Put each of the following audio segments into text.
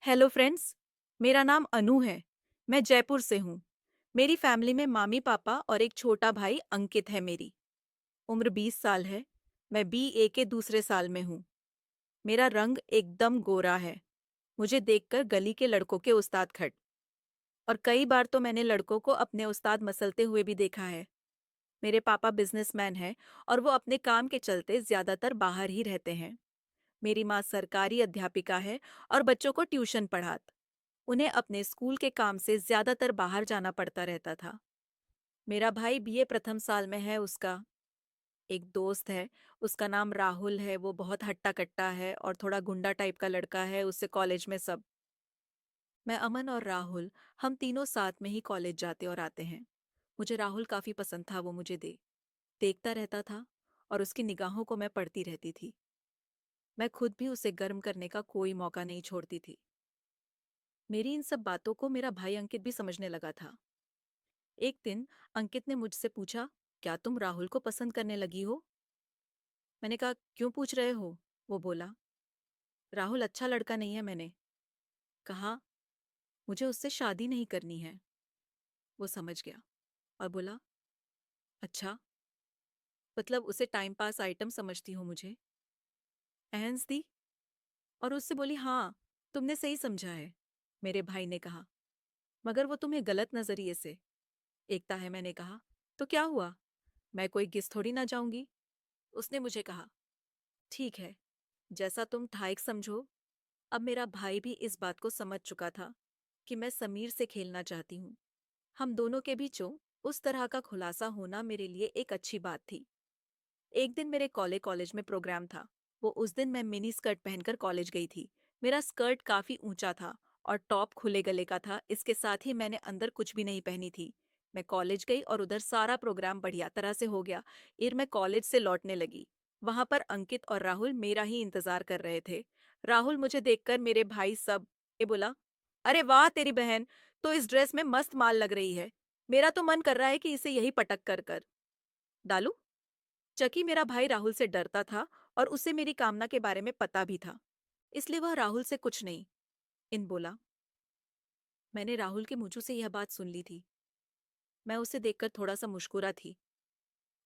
Hello friends. मेरा नाम अनु है। मैं जयपुर से हूँ। मेरी फैमिली में मामी पापा और एक छोटा भाई अंकित है। मेरी उम्र 20 साल है। मैं बीए के दूसरे साल में हूँ। मेरा रंग एकदम गोरा है। मुझे देखकर गली के लड़कों के उस्ताद खट। और कई बार तो मैंने लड़कों को अपने उस्ताद मसलते हुए भी देखा है। मेरे पापा बिजनेसमैन हैं और वो अपने काम के चलते ज्यादातर बाहर ही रहते हैं। मेरी माँ सरकारी अध्यापिका है और बच्चों को ट्यूशन पढ़ात। उन्हें अपने स्कूल के काम से ज्यादातर बाहर जाना पड़ता रहता था। मेरा भाई बीए प्रथम साल में है। उसका एक दोस्त है। उसका नाम राहुल है। वो बहुत हट्टा कट्टा है और थोड़ा गुंडा टाइप का लड़का है। उससे कॉलेज में सब। मैं अमन और राहुल, हम तीनों साथ में ही कॉलेज जाते और आते हैं। मुझे राहुल काफी पसंद था। वो मुझे देखता रहता था और उसकी निगाहों को मैं पढ़ती रहती थी। मैं खुद भी उसे गर्म करने का कोई मौका नहीं छोड़ती थी। मेरी इन सब बातों को मेरा भाई अंकित भी समझने लगा था। एक दिन अंकित ने मुझसे पूछा, क्या तुम राहुल को पसंद करने लगी हो? मैंने कहा, क्यों पूछ रहे हो? वो बोला, राहुल अच्छा लड़का नहीं है। मैंने कहा, मुझे उससे शादी नहीं करनी है। वो समझ गया और बोला, अच्छा, मतलब उसे टाइम पास आइटम समझती हो मुझे? एहंस दी और उससे बोली, हाँ, तुमने सही समझा है। मेरे भाई ने कहा, मगर वो तुम्हें गलत नजरिए से एकता है। मैंने कहा, तो क्या हुआ? मैं कोई गिस थोड़ी ना जाऊंगी। उसने मुझे कहा, ठीक है, जैसा तुम ठाइक समझो। अब मेरा भाई भी इस बात को समझ चुका था कि मैं समीर से खेलना चाहती हूँ। हम दोनों के बीचों उस तरह का खुलासा होना मेरे लिए एक अच्छी बात थी। एक दिन मेरे कॉलेज में प्रोग्राम था। वो उस दिन मैं मिनी स्कर्ट पहनकर कॉलेज गई थी। मेरा स्कर्ट काफी ऊंचा था और टॉप खुले गले का था। इसके साथ ही मैंने अंदर कुछ भी नहीं पहनी थी। मैं कॉलेज गई और उधर सारा प्रोग्राम बढ़िया तरह से हो गया। फिर मैं कॉलेज से लौटने लगी। वहां पर अंकित और राहुल मेरा ही इंतजार कर रहे थे। राहुल मुझे देखकर मेरे भाई सब ये बोला, अरे वाह तेरी बहन तो इस ड्रेस में मस्त माल लग रही है। मेरा तो मन कर रहा है कि इसे यही पटक कर कर डालूं। चकी मेरा भाई राहुल से डरता था और उसे मेरी कामना के बारे में पता भी था। इसलिए वह राहुल से कुछ नहीं इन बोला। मैंने राहुल के मुंह से यह बात सुन ली थी। मैं उसे देखकर थोड़ा सा मुस्कुरा थी।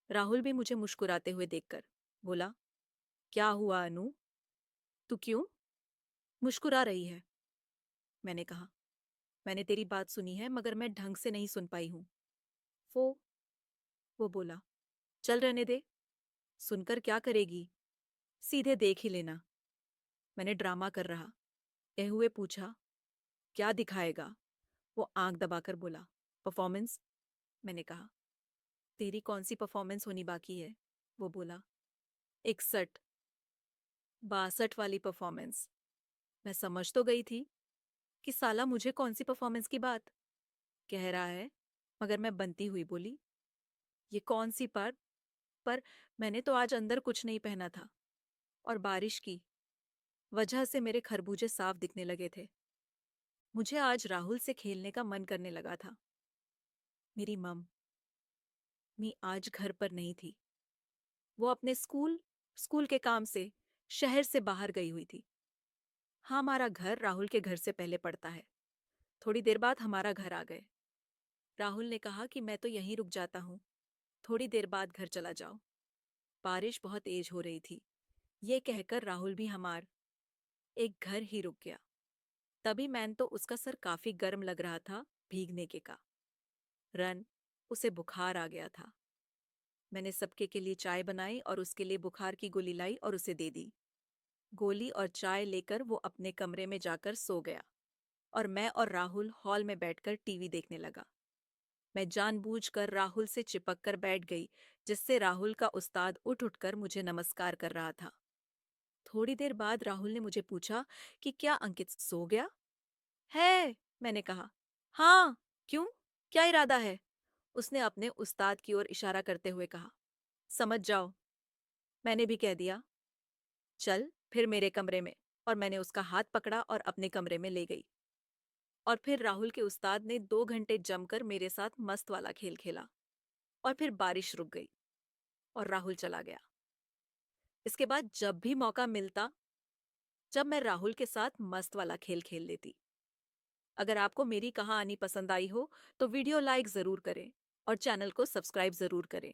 राहुल भी मुझे मुस्कुराते हुए देखकर बोला, क्या हुआ अनु? तू क्यों मुस्कुरा रही है? मैंने कहा, मैंने तेरी बात सुनी है मगर मैं ढंग से नहीं सुन पाई हूँ। वो वो बोला, चल रहने दे। सुनकर क्या करेगी? सीधे देख ही लेना। मैंने ड्रामा कर रहा यह हुए पूछा, क्या दिखाएगा? वो आंख दबाकर बोला, परफॉर्मेंस। मैंने कहा, तेरी कौन सी परफॉर्मेंस होनी बाकी है? वो बोला, 61, 62 वाली परफॉर्मेंस। मैं समझ तो गई थी कि साला मुझे कौन सी परफॉर्मेंस की बात कह रहा है, मगर मैं बनती हुई बोली, ये कौन सी पर मैंने तो आज अंदर कुछ नहीं पहना था और बारिश की वजह से मेरे खरबूजे साफ दिखने लगे थे। मुझे आज राहुल से खेलने का मन करने लगा था। मेरी मम्मी आज घर पर नहीं थी। वो अपने स्कूल के काम से शहर से बाहर गई हुई थी। हाँ, हमारा घर राहुल के घर से पहले पड़ता है। थोड़ी देर बाद हमारा घर आ गए। राहुल ने कहा कि मैं तो यहीं रुक जाता हूँ, थोड़ी देर बाद घर चला जाओ। बारिश बहुत तेज हो रही थी। ये कहकर राहुल भी हमार एक घर ही रुक गया। तभी मैन तो उसका सर काफी गर्म लग रहा था भीगने के का रन उसे बुखार आ गया था। मैंने सबके के लिए चाय बनाई और उसके लिए बुखार की गोली लाई और उसे दे दी। गोली और चाय लेकर वो अपने कमरे में जाकर सो गया और मैं और राहुल हॉल में बैठकर टीवी देखने लगा। मैं जानबूझकर राहुल से चिपक कर बैठ गई, जिससे राहुल का उस्ताद उठ उठकर मुझे नमस्कार कर रहा था। थोड़ी देर बाद राहुल ने मुझे पूछा कि क्या अंकित सो गया है? मैंने कहा, हाँ, क्यों, क्या इरादा है? उसने अपने उस्ताद की ओर इशारा करते हुए कहा, समझ जाओ। मैंने भी कह दिया, चल फिर मेरे कमरे में। और मैंने उसका हाथ पकड़ा और अपने कमरे में ले गई। और फिर राहुल के उस्ताद ने 2 घंटे जमकर मेरे साथ मस्त वाला खेल खेला। और फिर बारिश रुक गई और राहुल चला गया। इसके बाद जब भी मौका मिलता जब मैं राहुल के साथ मस्त वाला खेल खेल लेती। अगर आपको मेरी कहानी पसंद आई हो तो वीडियो लाइक ज़रूर करें और चैनल को सब्सक्राइब ज़रूर करें।